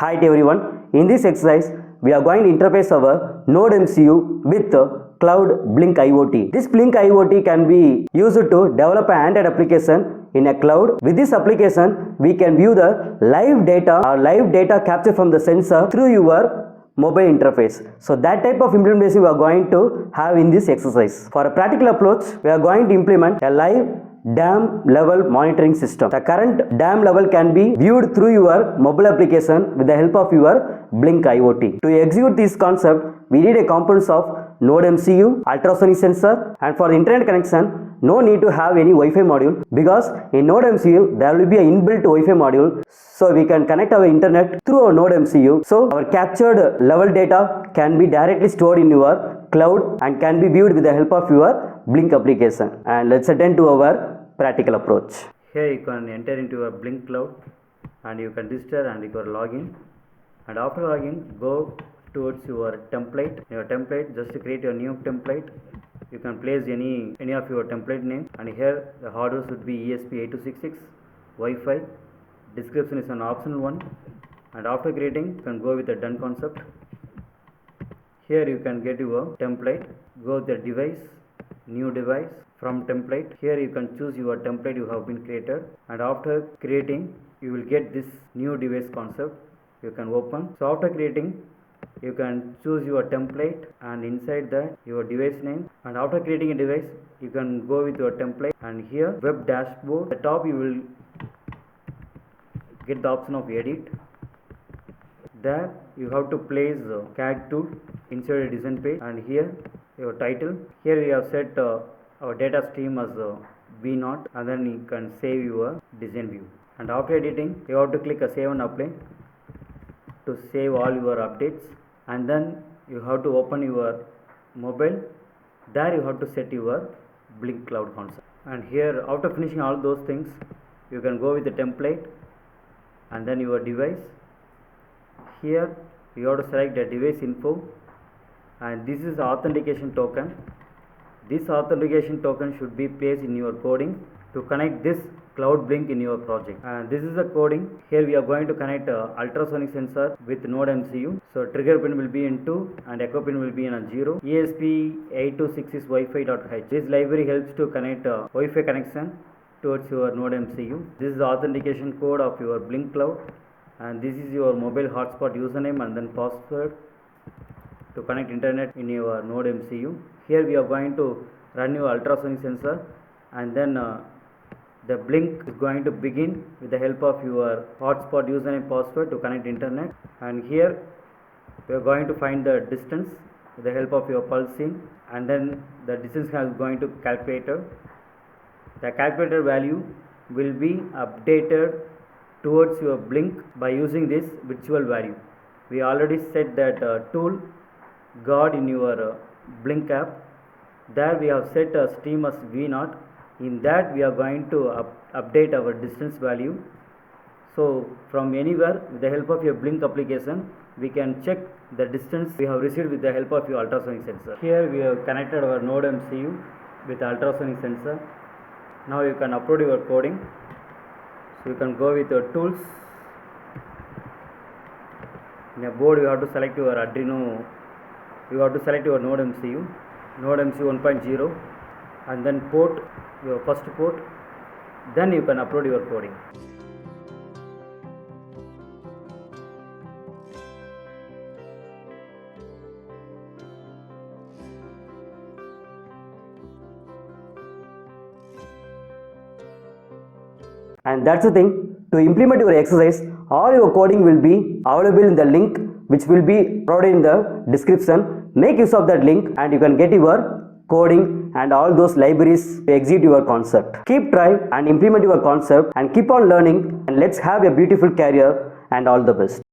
Hi to everyone. In this exercise, we are going to interface our NodeMCU with cloud Blynk IoT. This Blynk IoT can be used to develop an Android application in a cloud. With this application, we can view the live data or live data captured from the sensor through your mobile interface. So that type of implementation we are going to have in this exercise. For a practical approach, we are going to implement a live dam level monitoring system. The current dam level can be viewed through your mobile application with the help of your Blynk IoT. To execute this concept, we need a components of NodeMCU, ultrasonic sensor, and for the internet connection, no need to have any Wi-Fi module because in NodeMCU there will be an inbuilt Wi-Fi module, so we can connect our internet through our NodeMCU. So our captured level data can be directly stored in your cloud and can be viewed with the help of your Blynk application. And let's attend to our practical approach. Here you can enter into your Blynk cloud and you can register and you can log in, and after login go towards your template. Your template, just to create your new template, you can place any of your template name, and here the hardware should be ESP8266 Wi-Fi. Description is an optional one, and after creating you can go with the done concept. Here you can get your template, go with the device, new device. From template, here you can choose your template you have been created, and after creating you will get this new device concept. You can open. So after creating, you can choose your template and inside that your device name, and after creating a device you can go with your template, and here web dashboard, at the top you will get the option of edit. There you have to place CAD tool inside a design page, and here your title. Here we have set our data stream as V0, and then you can save your design view, and after editing you have to click a save and apply to save all your updates, and then you have to open your mobile. There you have to set your Blynk cloud concept, and here after finishing all those things you can go with the template and then your device. Here you have to select the device info, and this is the authentication token. This authentication token should be placed in your coding to connect this cloud Blynk in your project, and this is the coding. Here we are going to connect ultrasonic sensor with NodeMCU. So trigger pin will be in 2 and echo pin will be in a 0. ESP8266 Wi-Fi.h. This library helps to connect Wi-Fi connection towards your NodeMCU. This is the authentication code of your Blynk cloud, and this is your mobile hotspot username and then password to connect internet in your NodeMCU. Here we are going to run your ultrasonic sensor, and then the Blynk is going to begin with the help of your hotspot username password to connect internet, and here we are going to find the distance with the help of your pulsing, and then the distance is going to calculator. The calculator value will be updated towards your Blynk by using this virtual value. We already set that tool guard in your Blynk app. There we have set a stream as V0. In that we are going to update our distance value. So from anywhere with the help of your Blynk application we can check the distance we have received with the help of your ultrasonic sensor. Here we have connected our NodeMCU with ultrasonic sensor. Now you can upload your coding. So you can go with your tools. In a board you have to select your Arduino. You have to select your NodeMCU 1.0, and then port your first port. Then you can upload your coding. And that's the thing. To implement your exercise, all your coding will be available in the link which will be provided in the description. Make use of that link and you can get your coding and all those libraries to execute your concept. Keep trying and implement your concept and keep on learning, and let's have a beautiful career, and all the best.